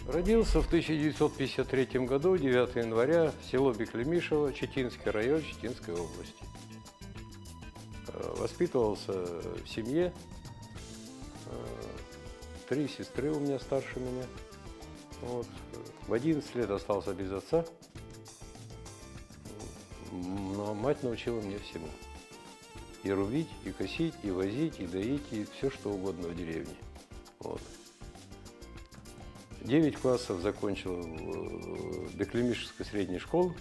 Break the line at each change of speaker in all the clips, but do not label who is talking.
Родился в 1953 году, 9 января, село Беклемишево, Читинский район, Читинской области. Воспитывался в семье. 3 сестры у меня старше меня. Вот. В 11 лет остался без отца, но мать научила меня всему. И рубить, и косить, и возить, и доить, и все что угодно в деревне. Вот. 9 классов закончил в Беклемишевской средней школе.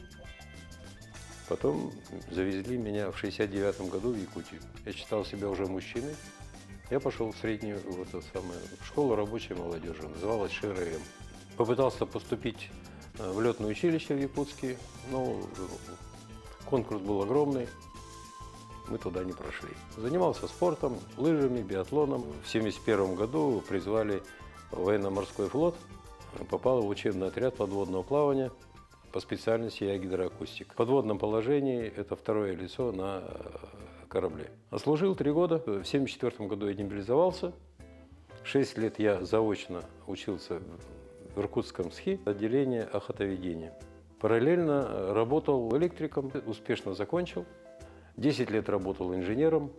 Потом завезли меня в 69 году в Якутию. Я считал себя уже мужчиной. Я пошел в среднюю, в школу рабочей молодежи, называлась ШРМ. Попытался поступить в летное училище в Якутске, но конкурс был огромный, мы туда не прошли. Занимался спортом, лыжами, биатлоном. В 1971 году призвали в военно-морской флот, попал в учебный отряд подводного плавания по специальности я гидроакустик. В подводном положении это второе лицо на корабле. Отслужил 3 года. В 1974 году я демобилизовался. 6 лет я заочно учился в Иркутском СХИ, отделение охотоведения. Параллельно работал электриком, успешно закончил. 10 лет работал инженером,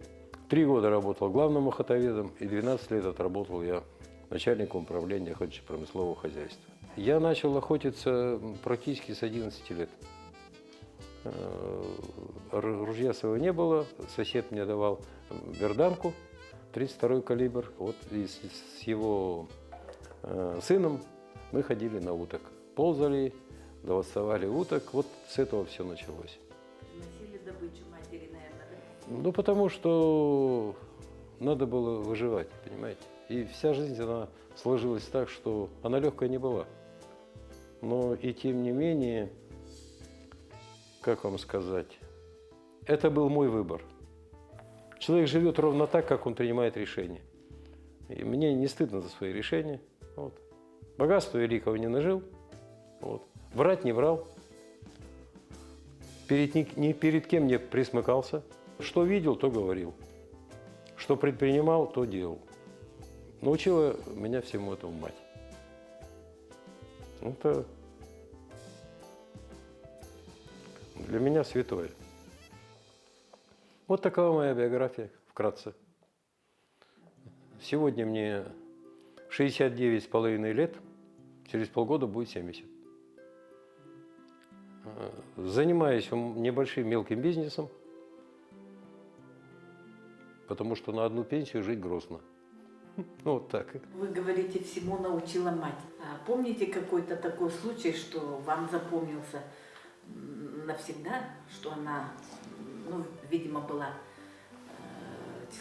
3 года работал главным охотоведом и 12 лет отработал я начальником управления охотничьо-промыслового хозяйства. Я начал охотиться практически с 11 лет. Ружья своего не было, сосед мне давал берданку, 32-й калибр. Вот и с его сыном мы ходили на уток, ползали, доставали уток. Вот с этого все началось.
Носили добычу матери, наверное, да?
Ну, потому что надо было выживать, понимаете. И вся жизнь, она сложилась так, что она легкая не была. Но и тем не менее, как вам сказать, это был мой выбор. Человек живет ровно так, как он принимает решения. И мне не стыдно за свои решения. Вот. Богатство великого не нажил. Вот. Врать не врал. Ни перед кем не присмыкался. Что видел, то говорил. Что предпринимал, то делал. Научила меня всему этому мать. Это для меня святое. Вот такова моя биография, вкратце. Сегодня мне 69,5 лет, через полгода будет 70. Занимаюсь небольшим мелким бизнесом, потому что на одну пенсию жить грустно. Ну, вот так.
Вы говорите, всему научила мать. А помните какой-то такой случай, что вам запомнился навсегда, что она, ну, видимо, была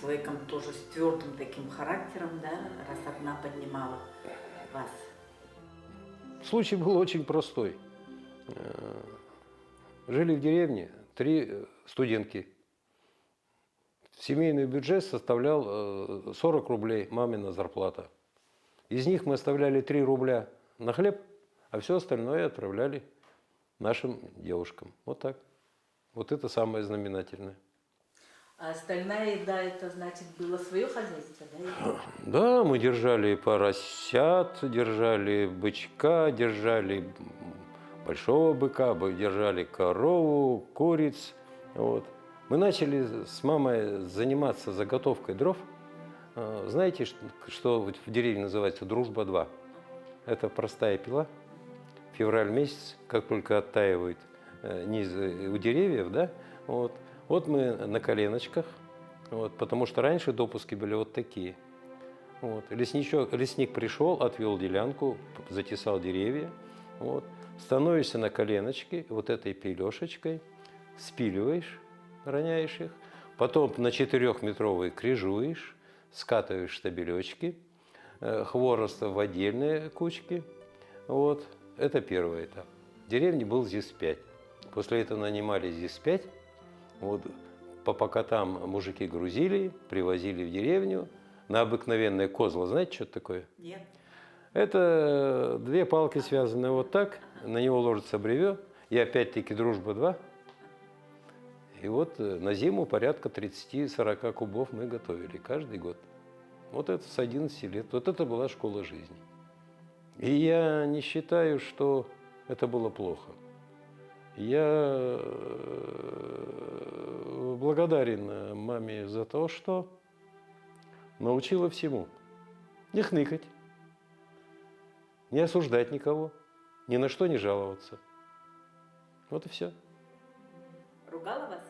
человеком тоже с твердым таким характером, да, раз одна поднимала вас?
Случай был очень простой. Жили в деревне 3 студентки. Семейный бюджет составлял 40 рублей, мамина зарплата. Из них мы оставляли 3 рубля на хлеб, а все остальное отправляли нашим девушкам. Вот так. Вот это самое знаменательное.
А остальная еда, это значит, было свое хозяйство, да?
Да, мы держали поросят, держали бычка, держали большого быка, держали корову, куриц. Вот. Мы начали с мамой заниматься заготовкой дров. Знаете, что в деревне называется «Дружба-2»? Это простая пила. Февраль месяц, как только оттаивает низ у деревьев, да, вот мы на коленочках, вот, потому что раньше допуски были вот такие. Вот. Лесник пришел, отвел делянку, затесал деревья. Вот. Становишься на коленочки, вот этой пилешечкой, спиливаешь, роняешь их, потом на 4-метровые крижуешь, скатываешь штабелечки, хворост в отдельные кучки. Вот. Это первый этап. В деревне был ЗИС-5. После этого нанимали ЗИС-5. Вот. По покатам мужики грузили, привозили в деревню на обыкновенное козло. Знаете, что это такое?
Нет.
Это 2 палки, связанные вот так, на него ложится бревё, и опять-таки «Дружба-2». И вот на зиму порядка 30-40 кубов мы готовили каждый год. Вот это с 11 лет. Вот это была школа жизни. И я не считаю, что это было плохо. Я благодарен маме за то, что научила всему. Не хныкать, не осуждать никого, ни на что не жаловаться. Вот и все.
Ругала вас?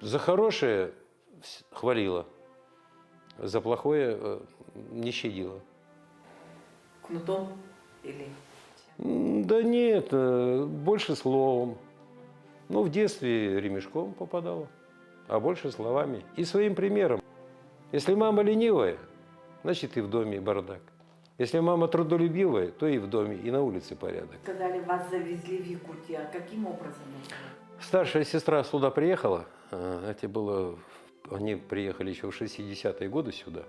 За хорошее хвалила, за плохое не щадила.
Кнутом или
Да нет, больше словом. Ну, в детстве ремешком попадала, а больше словами. И своим примером. Если мама ленивая, значит и в доме бардак. Если мама трудолюбивая, то и в доме, и на улице порядок.
сказали, вас завезли в Якутию. А каким образом?
Старшая сестра сюда приехала. Это было, они приехали еще в 60-е годы сюда.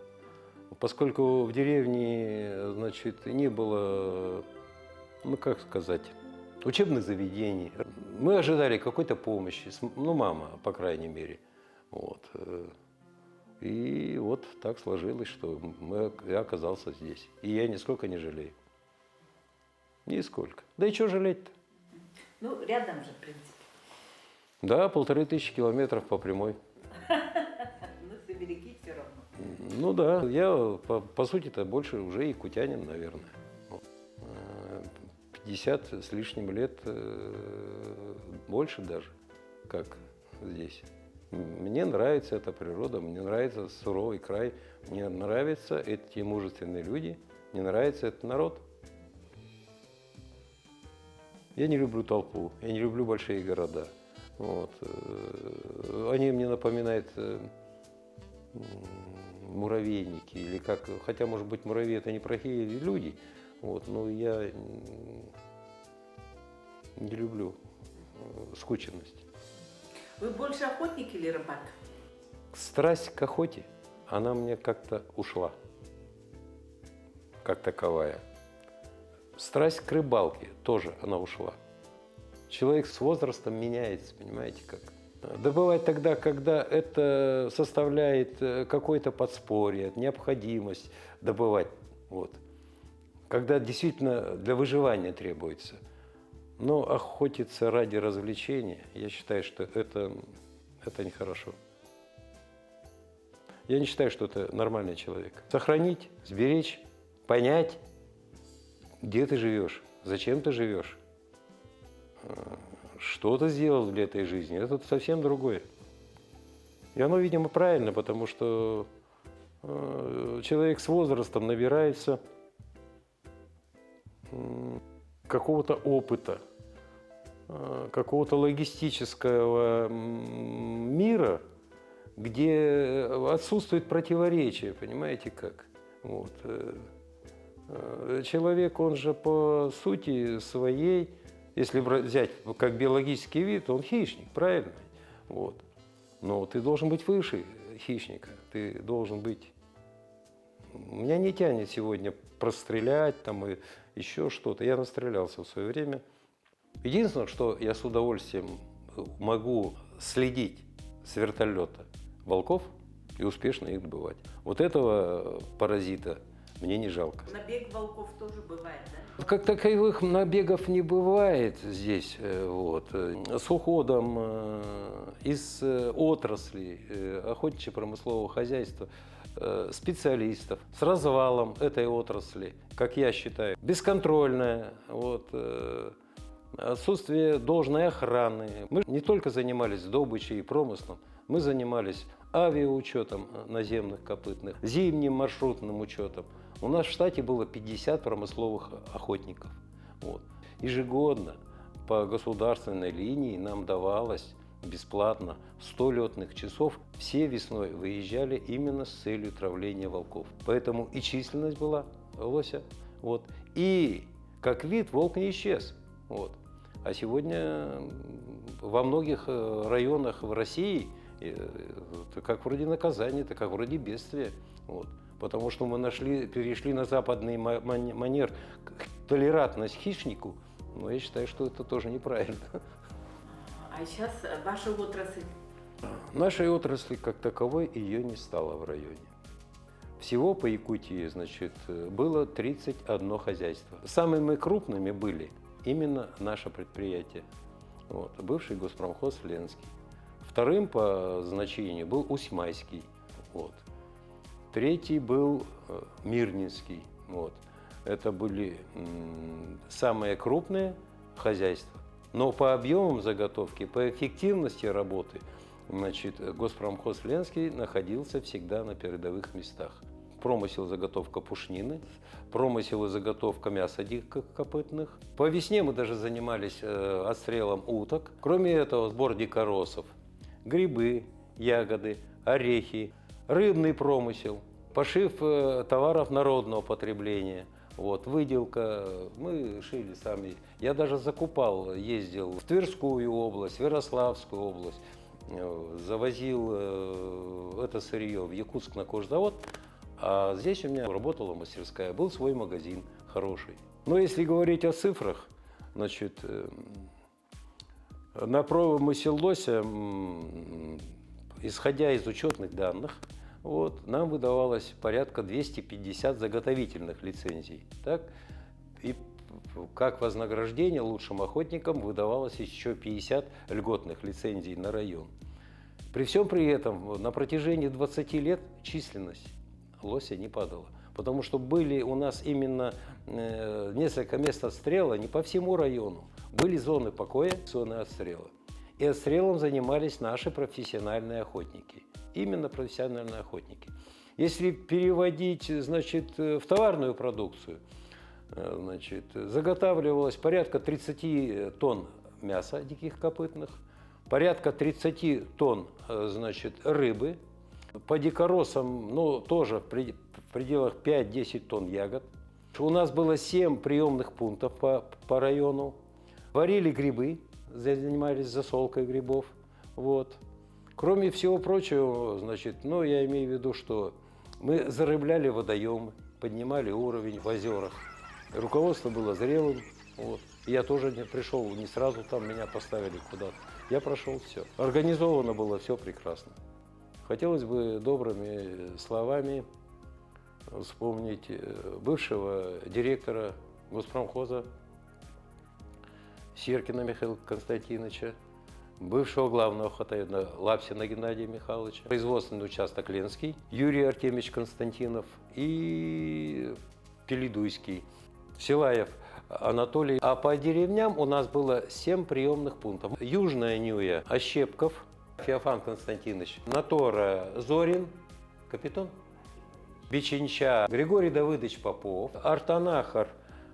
Поскольку в деревне, значит, не было, ну как сказать, учебных заведений, мы ожидали какой-то помощи, ну мама, по крайней мере. Вот. И вот так сложилось, что я оказался здесь. И я нисколько не жалею. Нисколько. Да и что жалеть-то?
Ну, рядом же, в принципе.
Да, 1500 километров по прямой.
Ну, сибиряки все равно.
Ну да, я по сути-то больше уже якутянин, наверное. 50 с лишним лет, больше даже, как здесь. Мне нравится эта природа, мне нравится суровый край, мне нравятся эти мужественные люди, мне нравится этот народ. Я не люблю толпу, я не люблю большие города. Вот. Они мне напоминают муравейники, или как, хотя, может быть, муравьи это неплохие люди, вот, но я не люблю скученность.
Вы больше охотник или рыбак?
Страсть к охоте, она мне как-то ушла, как таковая. Страсть к рыбалке тоже она ушла. Человек с возрастом меняется, понимаете как. Добывать тогда, когда это составляет какое-то подспорье, необходимость добывать. Вот. Когда действительно для выживания требуется. Но охотиться ради развлечения, я считаю, что это нехорошо. Я не считаю, что это нормальный человек. Сохранить, сберечь, понять, где ты живешь, зачем ты живешь, что ты сделал для этой жизни, это совсем другое. И оно, видимо, правильно, потому что человек с возрастом набирается какого-то опыта, какого-то логистического мира, где отсутствует противоречие, понимаете как? Вот. Человек, он же по сути своей, если взять как биологический вид, он хищник, правильно? Вот. Но ты должен быть выше хищника, ты должен быть... Меня не тянет сегодня прострелять там и еще что-то. Я настрелялся в свое время. Единственное, что я с удовольствием могу следить с вертолета волков и успешно их добывать. Вот этого паразита мне не жалко.
Набег волков тоже бывает, да?
Как таковых набегов не бывает здесь. Вот. С уходом из отрасли охотничьо-промыслового хозяйства специалистов, с развалом этой отрасли, как я считаю, бесконтрольная, вот, отсутствие должной охраны. Мы не только занимались добычей и промыслом, мы занимались авиаучетом наземных копытных, зимним маршрутным учетом. У нас в штате было 50 промысловых охотников. Вот. Ежегодно по государственной линии нам давалось бесплатно 100 летных часов. Все весной выезжали именно с целью травления волков. Поэтому и численность была лося. Вот. И как вид волк не исчез. Вот. А сегодня во многих районах в России это как вроде наказание, это как вроде бедствие. Вот. Потому что мы перешли на западный манер толерантность хищнику, но я считаю, что это тоже неправильно.
А сейчас ваша отрасль?
Нашей отрасли как таковой ее не стало в районе. Всего по Якутии, значит, было 31 хозяйство. Самыми крупными были именно наше предприятие, вот, бывший госпромхоз Ленский. Вторым по значению был Усть-Майский, вот. Третий был Мирнинский, вот. Это были самые крупные хозяйства. Но по объемам заготовки, по эффективности работы, значит, госпромхоз Ленский находился всегда на передовых местах. Промысел заготовка пушнины, промысел и заготовка мяса диких копытных. По весне мы даже занимались отстрелом уток. Кроме этого, сбор дикоросов, грибы, ягоды, орехи, рыбный промысел, пошив товаров народного потребления. Вот, выделка, мы шили сами. Я даже закупал, ездил в Тверскую область, в Ярославскую область, завозил это сырье в Якутск на кожзавод. А здесь у меня работала мастерская, был свой магазин хороший. Но если говорить о цифрах, значит, на промысел лося, исходя из учетных данных, вот, нам выдавалось порядка 250 заготовительных лицензий. Так? И как вознаграждение лучшим охотникам выдавалось еще 50 льготных лицензий на район. При всем при этом на протяжении 20 лет численность лося не падала. Потому что были у нас именно несколько мест отстрела не по всему району. Были зоны покоя, зоны отстрела. И отстрелом занимались наши профессиональные охотники. Именно профессиональные охотники. Если переводить, значит, в товарную продукцию, значит, заготавливалось порядка 30 тонн мяса диких копытных, порядка 30 тонн, значит, рыбы. По дикоросам, ну, тоже в пределах 5-10 тонн ягод. У нас было 7 приемных пунктов по району. Варили грибы, занимались засолкой грибов. Вот. Кроме всего прочего, значит, ну, я имею в виду, что мы зарыбляли водоемы, поднимали уровень в озерах. Руководство было зрелым. Вот. Я тоже не пришел, не сразу там меня поставили куда-то. Я прошел все. Организовано было все прекрасно. Хотелось бы добрыми словами вспомнить бывшего директора госпромхоза Серкина Михаила Константиновича, бывшего главного охотоведа Лапсина Геннадия Михайловича, производственный участок Ленский, Юрий Артемьевич Константинов и Пелидуйский, Силаев Анатолий. А по деревням у нас было 7 приемных пунктов. Южная Нюя, Ощепков, Феофан Константинович, Натора Зорин, капитан, Биченча Григорий Давыдович Попов, Артанахар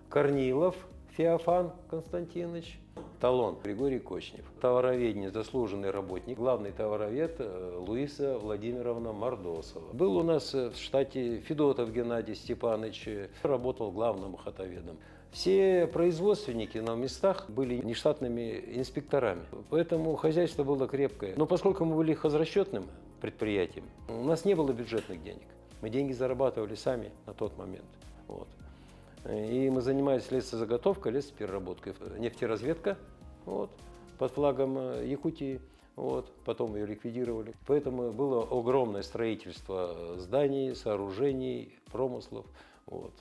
Корнилов, Феофан Константинович, Талон Григорий Кочнев. Товароведение заслуженный работник, главный товаровед Луиза Владимировна Мордосова. Был у нас в штате Федотов Геннадий Степанович, работал главным охотоведом. Все производственники на местах были нештатными инспекторами, поэтому хозяйство было крепкое. Но поскольку мы были хозрасчетным предприятием, у нас не было бюджетных денег. Мы деньги зарабатывали сами на тот момент. Вот. И мы занимались лесозаготовкой, лесопереработкой, нефтеразведка, вот, под флагом Якутии, вот, потом ее ликвидировали. Поэтому было огромное строительство зданий, сооружений, промыслов. Вот.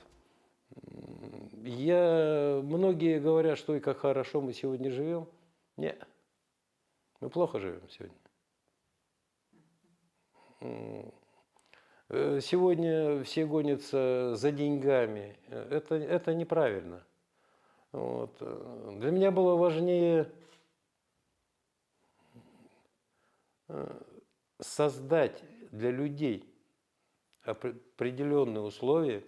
Многие говорят, что и как хорошо мы сегодня живем. Нет, мы плохо живем сегодня. Сегодня все гонятся за деньгами. Это неправильно. Вот. Для меня было важнее создать для людей определенные условия,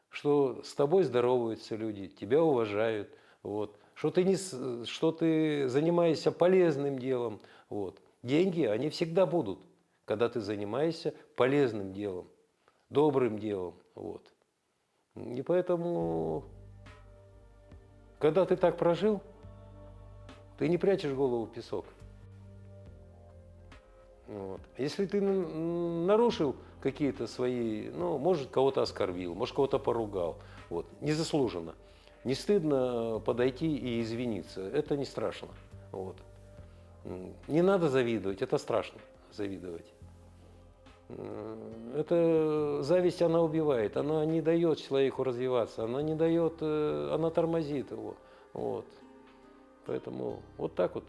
что с тобой здороваются люди, тебя уважают, вот, что ты занимаешься полезным делом. Вот. Деньги, они всегда будут, когда ты занимаешься полезным делом, добрым делом. Вот. И поэтому, когда ты так прожил, ты не прячешь голову в песок. Вот. Если ты нарушил какие-то свои, ну, может, кого-то оскорбил, может, кого-то поругал, вот, незаслуженно, не стыдно подойти и извиниться, это не страшно. Вот. Не надо завидовать, это страшно завидовать. эта зависть, она убивает, она не дает человеку развиваться, она не дает, она тормозит его. Вот. Поэтому вот так вот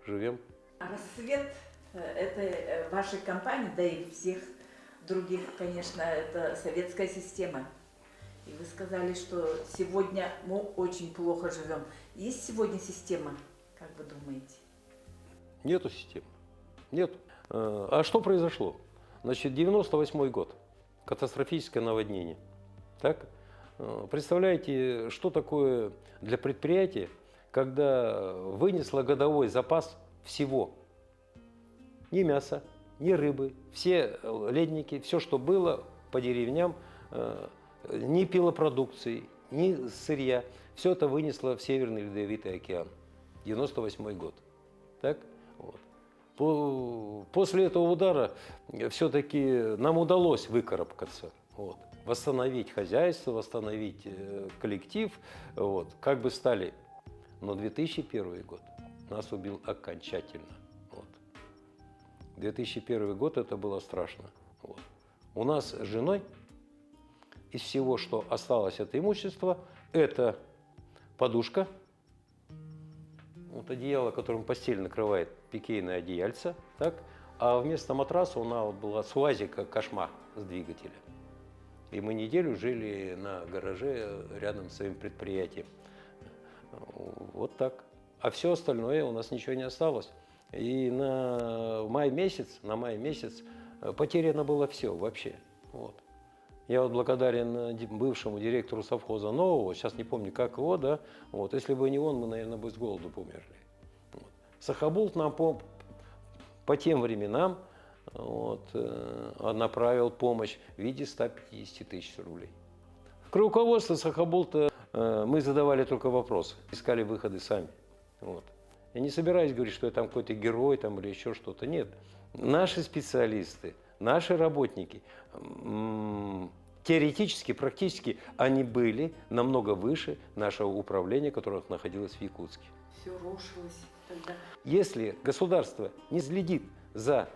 живем.
А «Рассвет» это вашей компании, да и всех других, конечно, это советская система. И вы сказали, что сегодня мы очень плохо живем. Есть сегодня система, как вы думаете?
Нету системы. Нет. А что произошло? Значит, 98-й год. Катастрофическое наводнение. Так? Представляете, что такое для предприятия, когда вынесло годовой запас всего? Ни мяса, ни рыбы, все ледники, все, что было по деревням, ни пилопродукции, ни сырья. Все это вынесло в Северный Ледовитый океан. 98-й год. Так? Вот. После этого удара все-таки нам удалось выкарабкаться, вот, восстановить хозяйство, восстановить коллектив, вот, как бы стали. Но 2001 год нас убил окончательно. Вот. 2001 год это было страшно. Вот. У нас с женой из всего, что осталось от имущества, это подушка, вот одеяло, которым постель накрывает, пикейное одеяльце, так? А вместо матраса у нас была с УАЗика кошма с двигателем. И мы неделю жили на гараже рядом с своим предприятием. Вот так. А все остальное у нас ничего не осталось. И на май месяц потеряно было все вообще. Вот. Я вот благодарен бывшему директору совхоза нового, сейчас не помню, как его, да, вот, если бы не он, мы, наверное, бы с голоду померли. Вот. Сахабулт нам по тем временам вот, направил помощь в виде 150 тысяч рублей. К руководству Сахабулта мы задавали только вопросы, искали выходы сами. Вот. Я не собираюсь говорить, что я там какой-то герой там, или еще что-то. Нет. Наши специалисты, наши работники, теоретически, практически, они были намного выше нашего управления, которое находилось в Якутске.
Все рушилось тогда.
Если государство не следит за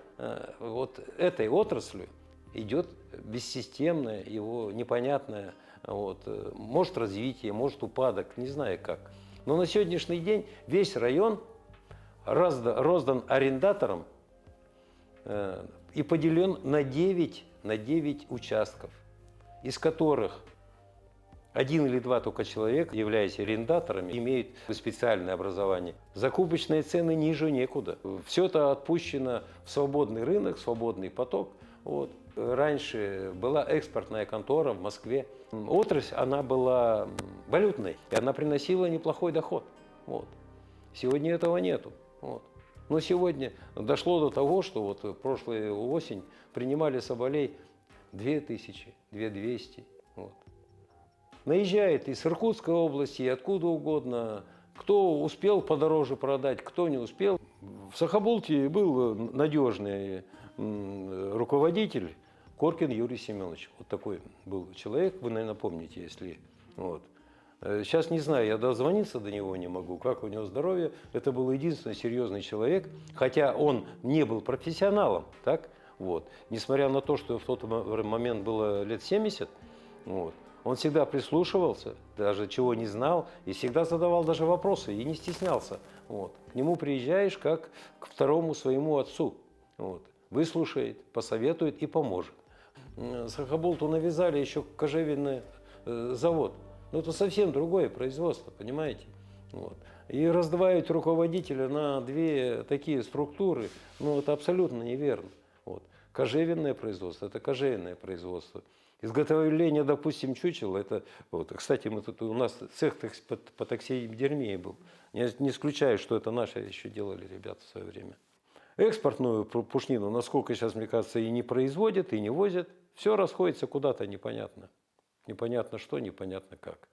вот этой отраслью, идет бессистемное, его непонятное, вот, может развитие, может упадок, не знаю как. Но на сегодняшний день весь район роздан арендаторам и поделен на 9 участков, из которых 1 или 2 только человека, являясь арендаторами, имеют специальное образование. Закупочные цены ниже некуда. Все это отпущено в свободный рынок, свободный поток. Вот. Раньше была экспортная контора в Москве. Отрасль, она была валютной, и она приносила неплохой доход. Вот. Сегодня этого нету. Вот. Но сегодня дошло до того, что вот прошлую осень принимали соболей 2000, 2200. Вот. Наезжает из Иркутской области, и откуда угодно. Кто успел подороже продать, кто не успел. В Сахабулте был надежный руководитель Коркин Юрий Семенович. Вот такой был человек, вы, наверное, помните, если... Вот. Сейчас не знаю, я дозвониться до него не могу, как у него здоровье. Это был единственный серьезный человек, хотя он не был профессионалом, так? Вот. Несмотря на то, что в тот момент было лет 70, вот, он всегда прислушивался, даже чего не знал, и всегда задавал даже вопросы, и не стеснялся. Вот. К нему приезжаешь как к второму своему отцу. Вот. Выслушает, посоветует и поможет. Сахабулту навязали еще кожевенный завод. Но это совсем другое производство, понимаете? Вот. И раздваивать руководителя на 2 такие структуры, ну, это абсолютно неверно. Вот. Кожевенное производство – это кожевенное производство. Изготовление, допустим, чучела, это, вот, кстати, мы тут, у нас цех по таксидермии был. Я не исключаю, что это наши еще делали ребята в свое время. Экспортную пушнину, насколько сейчас, мне кажется, и не производят, и не возят. Все расходится куда-то непонятно. Непонятно что, непонятно как.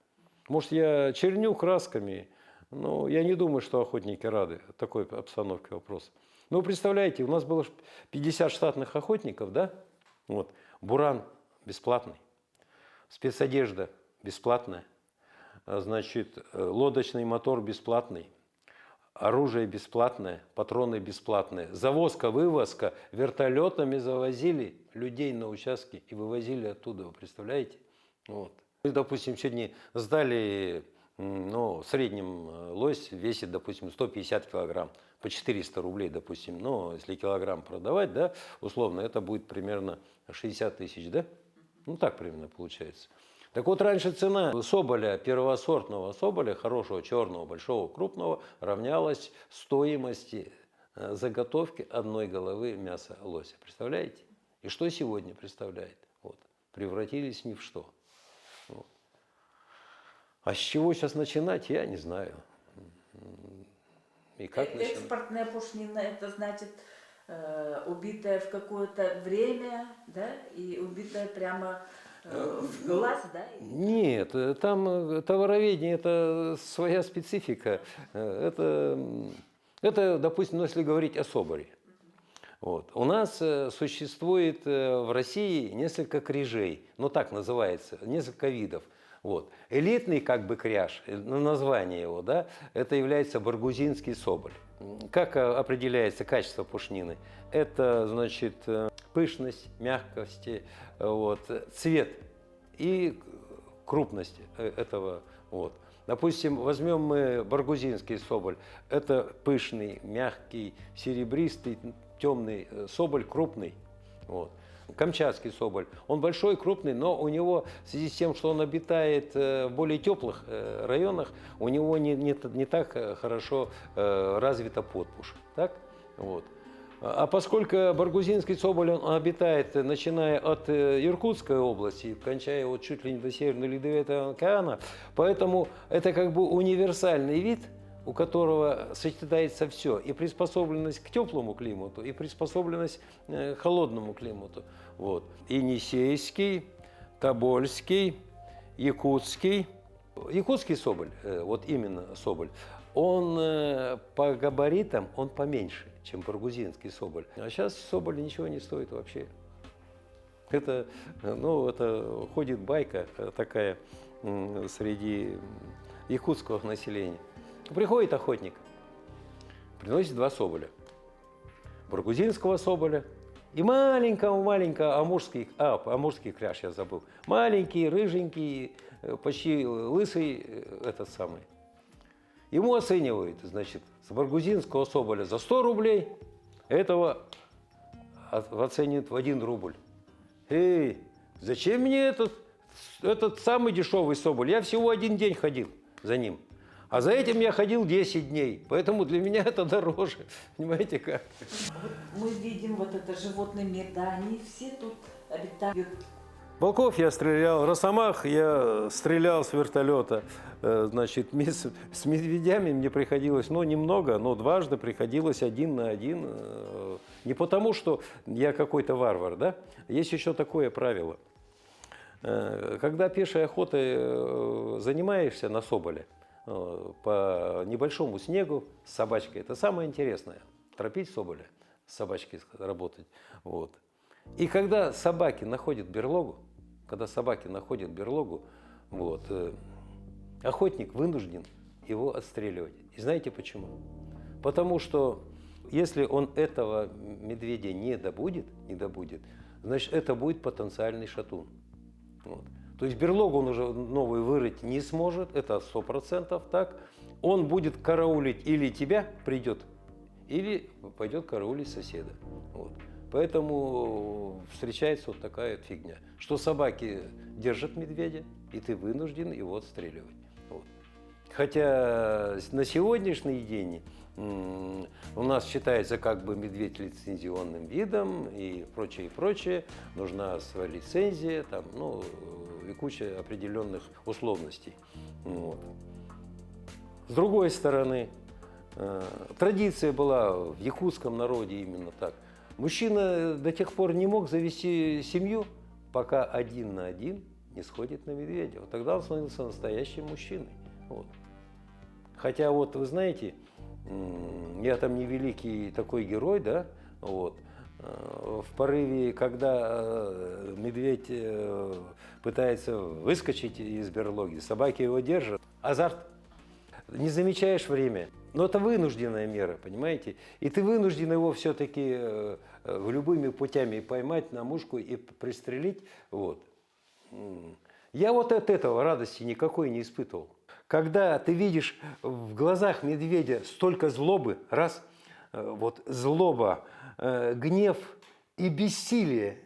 Может, я черню красками, но я не думаю, что охотники рады такой обстановке вопроса. Ну, представляете, у нас было 50 штатных охотников, да? Вот. Буран бесплатный, спецодежда бесплатная, значит, лодочный мотор бесплатный, оружие бесплатное, патроны бесплатные. Завозка-вывозка, вертолетами завозили людей на участки и вывозили оттуда, вы представляете? Вот. Мы, допустим, сегодня сдали, ну, в среднем лось весит, допустим, 150 килограмм, по 400 рублей, допустим. Но если килограмм продавать, да, условно, это будет примерно 60 тысяч, да? Ну, так примерно получается. Так вот, раньше цена соболя, первосортного соболя, хорошего, черного, большого, крупного, равнялась стоимости заготовки одной головы мяса лося. Представляете? И что сегодня представляет? Вот. Превратились ни в что. Вот. А с чего сейчас начинать, я не знаю. И как начинать?
Экспортная пушнина, это значит убитая в какое-то время, да, и убитая прямо в глаз, да?
Нет, там товароведение – это своя специфика. Это, допустим, ну, если говорить о соборе. Вот. У нас существует в России несколько кряжей, ну так называется, несколько видов. Вот. Элитный как бы кряж, название его, да, это является баргузинский соболь. Как определяется качество пушнины? Это, значит, пышность, мягкость, вот, цвет и крупность этого. Вот. Допустим, возьмем мы баргузинский соболь. Это пышный, мягкий, серебристый, темный соболь, крупный. Вот. Камчатский соболь. Он большой, крупный, но у него, в связи с тем, что он обитает в более теплых районах, у него не так хорошо развита подпушь. Так? Вот. А поскольку баргузинский соболь он обитает, начиная от Иркутской области, кончая вот чуть ли не до Северного Ледовитого океана, поэтому это как бы универсальный вид, у которого сочетается все, и приспособленность к теплому климату, и приспособленность к холодному климату. Вот. Енисейский, Тобольский, Якутский. Якутский соболь, вот именно соболь, он по габаритам он поменьше, чем баргузинский соболь. А сейчас соболь ничего не стоит вообще. Это, ну, это ходит байка такая среди якутского населения. Приходит охотник, приносит 2 соболя. Баргузинского соболя и маленького амурский кряж, я забыл. Маленький, рыженький, почти лысый, этот самый. Ему оценивают, значит, с баргузинского соболя за 100 рублей, этого оценивают в 1 рубль. Эй, зачем мне этот самый дешевый соболь? Я всего 1 день ходил за ним. А за этим я ходил 10 дней, поэтому для меня это дороже. Понимаете как?
Вот мы видим вот это животный мир, да, они все тут обитают.
Волков я стрелял, росомах я стрелял с вертолета. Значит, с медведями мне приходилось, ну, немного, но дважды приходилось 1 на 1. Не потому, что я какой-то варвар, да? Есть еще такое правило. Когда пешей охотой занимаешься на соболе, по небольшому снегу с собачкой, это самое интересное. Тропить соболя, с собачкой работать. Вот. И когда собаки находят берлогу, вот, охотник вынужден его отстреливать. И знаете почему? Потому что если он этого медведя не добудет, значит, это будет потенциальный шатун. Вот. То есть берлогу он уже новую вырыть не сможет, это 100%, так. Он будет караулить или тебя придет, или пойдет караулить соседа. Вот. Поэтому встречается вот такая фигня, что собаки держат медведя, и ты вынужден его отстреливать. Вот. Хотя на сегодняшний день у нас считается как бы медведь лицензионным видом и прочее. Нужна своя лицензия, там, ну, и куча определенных условностей. Вот. С другой стороны, традиция была в якутском народе именно так. Мужчина до тех пор не мог завести семью, пока 1 на 1 не сходит на медведя. Вот тогда он становился настоящим мужчиной. Вот. Хотя вот вы знаете, я там не великий такой герой, да, вот. В порыве, когда медведь пытается выскочить из берлоги, собаки его держат. Азарт. не замечаешь время. Но это вынужденная мера, понимаете? И ты вынужден его все-таки любыми путями поймать на мушку и пристрелить. Вот. Я вот от этого радости никакой не испытывал. Когда ты видишь в глазах медведя столько злобы, раз, вот злоба, гнев и бессилие,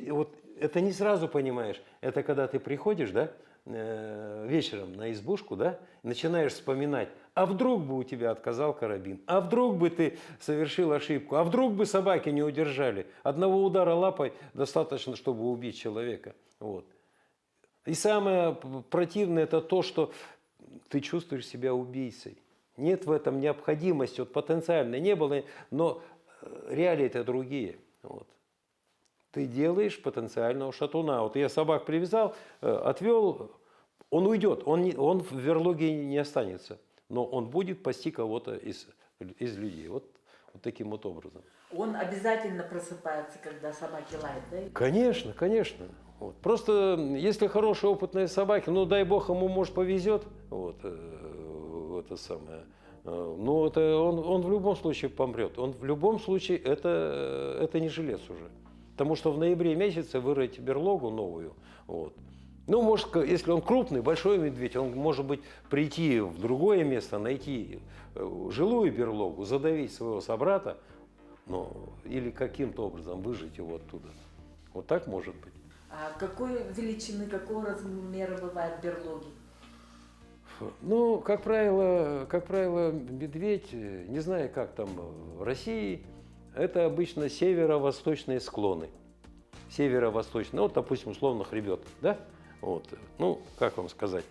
вот это не сразу понимаешь. Это когда ты приходишь, да, вечером на избушку, да, начинаешь вспоминать, а вдруг бы у тебя отказал карабин, а вдруг бы ты совершил ошибку, а вдруг бы собаки не удержали. Одного удара лапой достаточно, чтобы убить человека. Вот. И самое противное это то, что ты чувствуешь себя убийцей. Нет в этом необходимости, вот потенциально не было, но реалии-то другие. Вот. Ты делаешь потенциального шатуна. Вот я собак привязал, отвел, он уйдет, он в верлоге не останется, но он будет пасти кого-то из людей. Вот таким вот образом.
Он обязательно просыпается, когда собаки лают, да?
Конечно, конечно. Вот. Просто если хорошие опытные собаки, ну дай бог ему, может, повезет, вот, это самое. Но это он в любом случае помрет. Он в любом случае это не жилец уже. Потому что в ноябре месяце вырыть берлогу новую. Вот. Ну, может, если он крупный, большой медведь, он может быть прийти в другое место, найти жилую берлогу, задавить своего собрата, ну, или каким-то образом выжить его оттуда. Вот так может быть.
А какой величины, какого размера бывают берлоги?
Ну, как правило, медведь, не знаю, как там в России, это обычно северо-восточные склоны. Северо-восточные, вот, допустим, условно хребет, да? Вот. Ну, как вам сказать?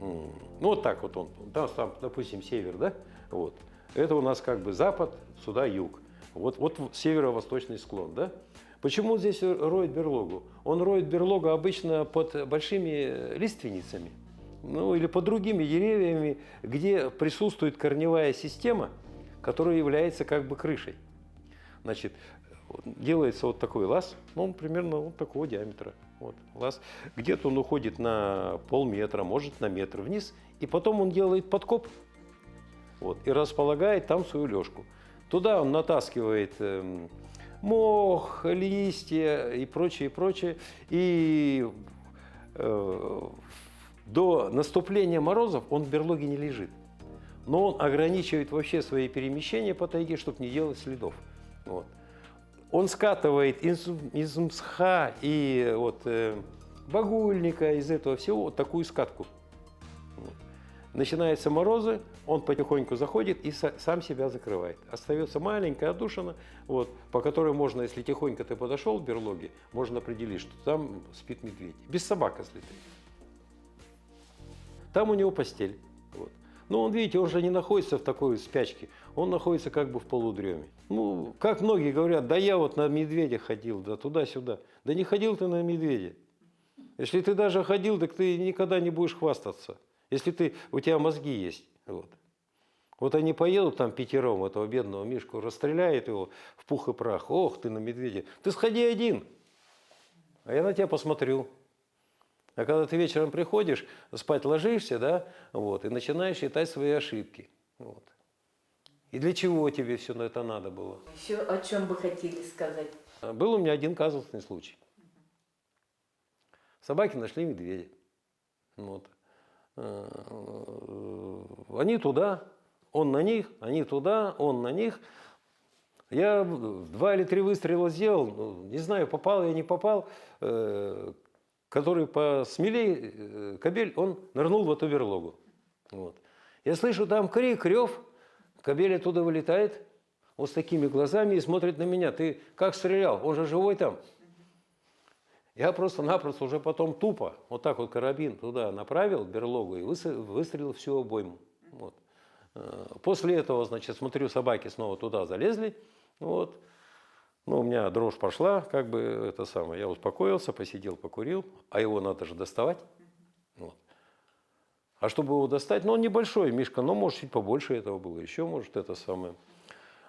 Ну, вот так вот он, там, допустим, север, да? Вот. Это у нас как бы запад, сюда юг. Вот северо-восточный склон, да? Почему здесь роет берлогу? Он роет берлогу обычно под большими лиственницами, ну или под другими деревьями, где присутствует корневая система, которая является как бы крышей. Значит, делается вот такой лаз, ну, он примерно вот такого диаметра. Вот, лаз. Где-то он уходит на полметра, может на метр вниз, и потом он делает подкоп вот, и располагает там свою лёжку. Туда он натаскивает мох, листья и прочее, прочее. И до наступления морозов он в берлоге не лежит. Но он ограничивает вообще свои перемещения по тайге, чтобы не делать следов. Вот. Он скатывает из мха и вот, багульника, из этого всего вот такую скатку. Вот. Начинаются морозы, он потихоньку заходит и сам себя закрывает. Остается маленькая отдушина, вот, по которой можно, если тихонько ты подошел к берлоге, можно определить, что там спит медведь. Без собак, если ты. Там у него постель. Вот. Но он, видите, он же не находится в такой спячке, он находится как бы в полудреме. Ну, как многие говорят, да я вот на медведя ходил, да туда-сюда. Да не ходил ты на медведя. Если ты даже ходил, так ты никогда не будешь хвастаться. Если у тебя мозги есть. Вот они поедут там пятером этого бедного Мишку, расстреляют его в пух и прах. Ох, ты на медведя. Ты сходи один, а я на тебя посмотрю. А когда ты вечером приходишь, спать ложишься, да, вот, и начинаешь считать свои ошибки. Вот. И для чего тебе все это надо было?
Еще о чем бы хотели сказать?
Был у меня один казусный случай. Собаки нашли медведя. Вот. Они туда, он на них, они туда, он на них. Я 2 или 3 выстрела сделал, не знаю, попал я, не попал. Который посмелее, кобель, он нырнул в эту берлогу. Вот. Я слышу там крик, рев, кобель оттуда вылетает, вот с такими глазами и смотрит на меня. Ты как стрелял? Он же живой там. Я просто-напросто уже потом тупо, вот так вот карабин туда направил, берлогу, и выстрелил всю обойму. Вот. После этого, значит, смотрю, собаки снова туда залезли. Вот. Ну, у меня дрожь пошла, как бы это самое. Я успокоился, посидел, покурил, а его надо же доставать. Вот. А чтобы его достать, ну, он небольшой, Мишка, но может чуть побольше этого было, еще может это самое.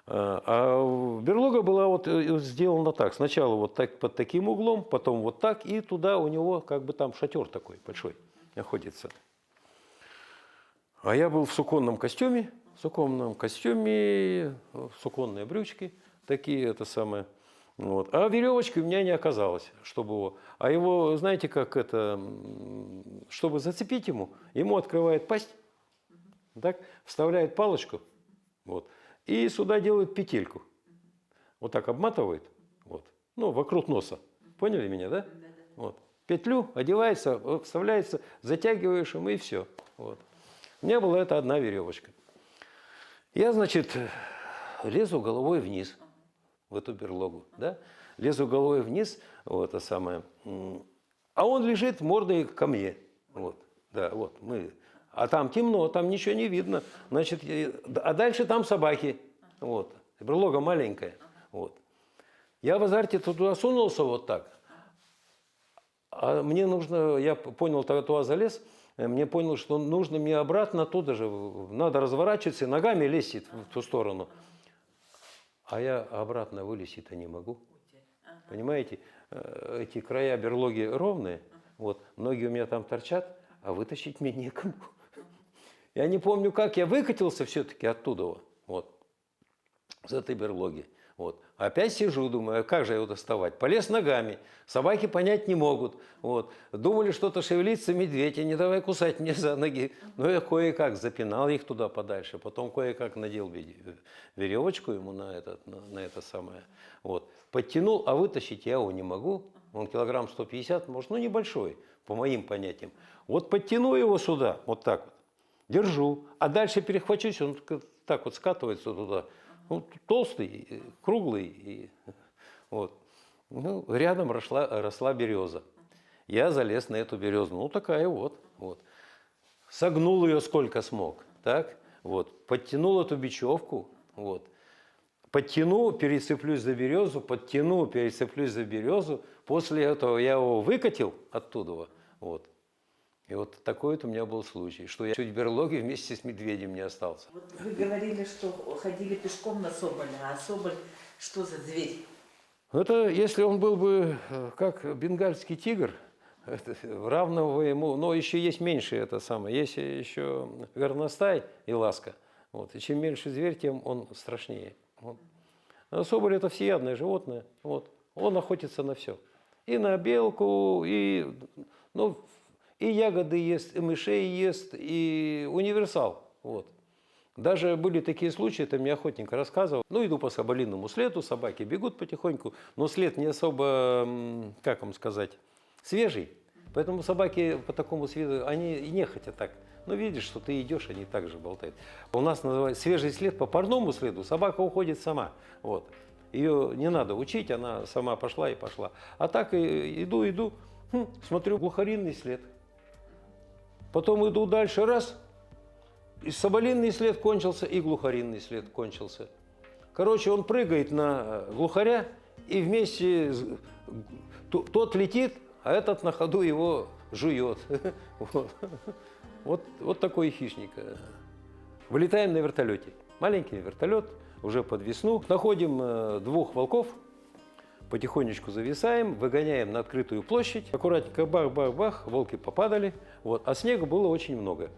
А берлога была вот сделана так. Сначала вот так под таким углом, потом вот так, и туда у него как бы там шатер такой большой находится. А я был в суконном костюме, суконные брючки такие, это самое. Вот. А веревочки у меня не оказалось, чтобы его. А его, знаете, как это, чтобы зацепить ему открывает пасть, так, вставляет палочку, вот, и сюда делает петельку. Вот так обматывает, вот, ну, вокруг носа. Поняли меня, да? Вот. Петлю одевается, вставляется, затягиваешь ему и все. Вот. У меня была эта одна веревочка. Я, значит, лезу головой вниз в эту берлогу, да? Лезу головой вниз, вот это самое. А он лежит мордой ко мне. Вот, да, вот мы. А там темно, там ничего не видно. Значит, а дальше там собаки. Вот. Берлога маленькая. Вот. Я в азарте туда сунулся вот так. А мне нужно, я понял, туда залез, мне понял, что нужно мне обратно туда же, надо разворачиваться и ногами лезть в ту сторону. А я обратно вылезть-то не могу. Понимаете, эти края берлоги ровные, вот, ноги у меня там торчат, а вытащить мне некому. Я не помню, как я выкатился все-таки оттуда, вот, с этой берлоги. Вот. Опять сижу, думаю, а как же его доставать? Полез ногами, собаки понять не могут. Вот. Думали, что-то шевелится медведь, и не давай кусать мне за ноги. Но я кое-как запинал их туда подальше, потом кое-как надел веревочку ему на это самое. Вот. Подтянул, а вытащить я его не могу. Он килограмм 150, может, ну небольшой, по моим понятиям. Вот подтяну его сюда, вот так вот, держу, а дальше перехвачусь, он так вот скатывается туда. Ну, толстый, круглый. И, вот. Ну, рядом росла береза. Я залез на эту березу. Ну, такая вот. Согнул ее сколько смог. Так? Вот. Подтянул эту бечевку. Вот. Подтяну, перецеплюсь за березу. Подтяну, перецеплюсь за березу. После этого я его выкатил оттуда. Вот. И вот такой вот у меня был случай, что я чуть в берлоге вместе с медведем не остался.
Вот вы говорили, что ходили пешком на соболя, а соболь что за зверь?
Это если он был бы как бенгальский тигр, равного ему, но еще есть меньше это самое, есть еще горностай и ласка. Вот. И чем меньше зверь, тем он страшнее. Вот. А соболь это всеядное животное. Вот. Он охотится на все. И на белку, и, ну, и ягоды ест, и мышей ест, и универсал. Вот. Даже были такие случаи, это мне охотник рассказывал. Ну, иду по соболиному следу, собаки бегут потихоньку, но след не особо, как вам сказать, свежий. Поэтому собаки по такому следу, они и нехотя так. Ну, видишь, что ты идешь, они так же болтают. У нас называют свежий след по парному следу, собака уходит сама. Вот. Ее не надо учить, она сама пошла и пошла. А так иду, смотрю, глухаринный след. Потом иду дальше, раз, и соболиный след кончился, и глухаринный след кончился. Короче, он прыгает на глухаря, и вместе тот летит, а этот на ходу его жует. Вот такой хищник. Вылетаем на вертолете. Маленький вертолет, уже под весну. Находим двух волков, потихонечку зависаем, выгоняем на открытую площадь. Аккуратненько бах-бах-бах, волки попадали. Вот. А снега было очень много.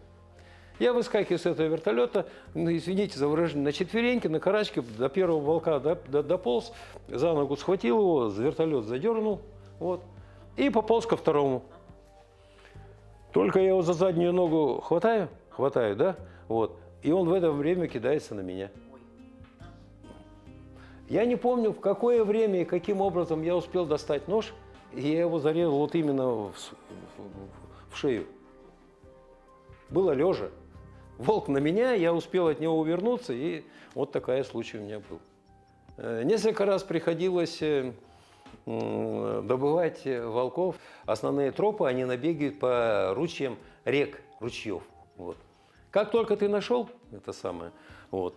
Я выскакиваю с этого вертолета, извините за выражение, на четвереньки, на карачке, до первого волка дополз, за ногу схватил его, вертолет задернул, вот, и пополз ко второму. Только я его за заднюю ногу хватаю, да, вот, и он в это время кидается на меня. Я не помню, в какое время и каким образом я успел достать нож, и я его зарезал вот именно в шею. Было лежа. Волк на меня, я успел от него увернуться, и вот такой случай у меня был. Несколько раз приходилось добывать волков. Основные тропы, они набегают по ручьям рек, ручьев. Вот. Как только ты нашел это самое, вот,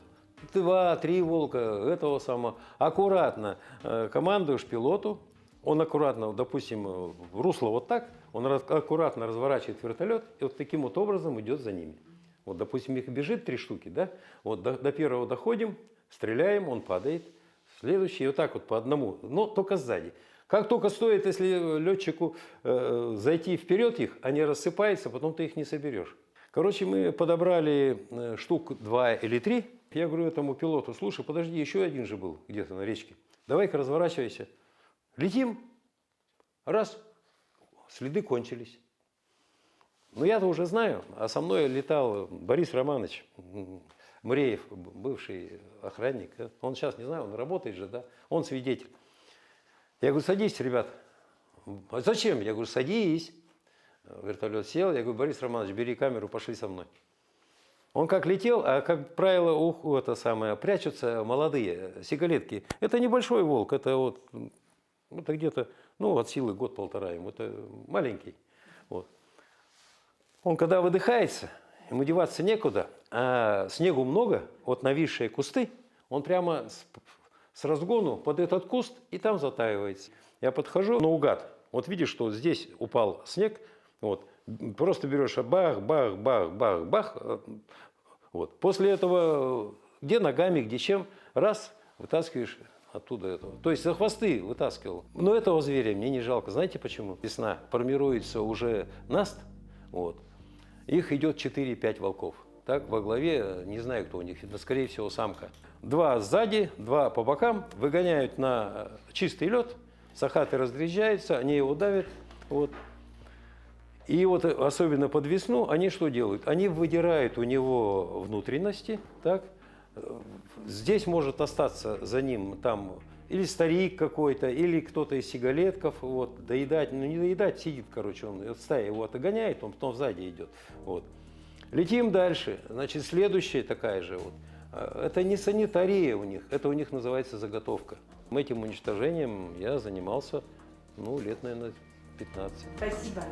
2-3 волка этого самого, аккуратно командуешь пилоту, он аккуратно, допустим, в русло вот так, он аккуратно разворачивает вертолет и вот таким вот образом идет за ними. Вот, допустим, их бежит 3 штуки, да? Вот до первого доходим, стреляем, он падает. Следующий вот так вот по одному, но только сзади. Как только стоит, если летчику зайти вперед их, они рассыпаются, потом ты их не соберешь. Короче, мы подобрали штук 2 или 3. Я говорю этому пилоту: слушай, подожди, еще один же был где-то на речке. Давай-ка разворачивайся. Летим. Раз. Следы кончились. Но я-то уже знаю, а со мной летал Борис Романович Мреев, бывший охранник. Он сейчас, не знаю, он работает же, да? Он свидетель. Я говорю: садись, ребят. А зачем? Я говорю: садись. Вертолет сел. Я говорю: Борис Романович, бери камеру, пошли со мной. Он как летел, а как правило, прячутся молодые сигалетки. Это небольшой волк, это вот, это где-то, ну, от силы год-полтора ему, это маленький. Вот. Он когда выдыхается, ему деваться некуда, а снегу много, вот нависшие кусты, он прямо с разгону под этот куст и там затаивается. Я подхожу наугад, вот видишь, что здесь упал снег, вот, просто берешь бах, бах, бах, бах, бах, вот. После этого где ногами, где чем, раз, вытаскиваешь оттуда этого. То есть за хвосты вытаскивал. Но этого зверя мне не жалко. Знаете почему? Весна, формируется уже наст, вот. Их идет 4-5 волков. Так, во главе, не знаю, кто у них, это, скорее всего, самка. 2 сзади, 2 по бокам, выгоняют на чистый лед, сахаты разъезжаются, они его давят. Вот. И вот особенно под весну они что делают? Они выдирают у него внутренности, так? Здесь может остаться за ним там или старик какой-то, или кто-то из сигалетков, вот, доедать, ну не доедать, сидит, короче, он, стая его отгоняет, он потом сзади идет. Вот. Летим дальше, значит, следующая такая же. Вот. Это не санитария у них, это у них называется заготовка. Этим уничтожением я занимался, ну, лет, наверное, 15.
Спасибо.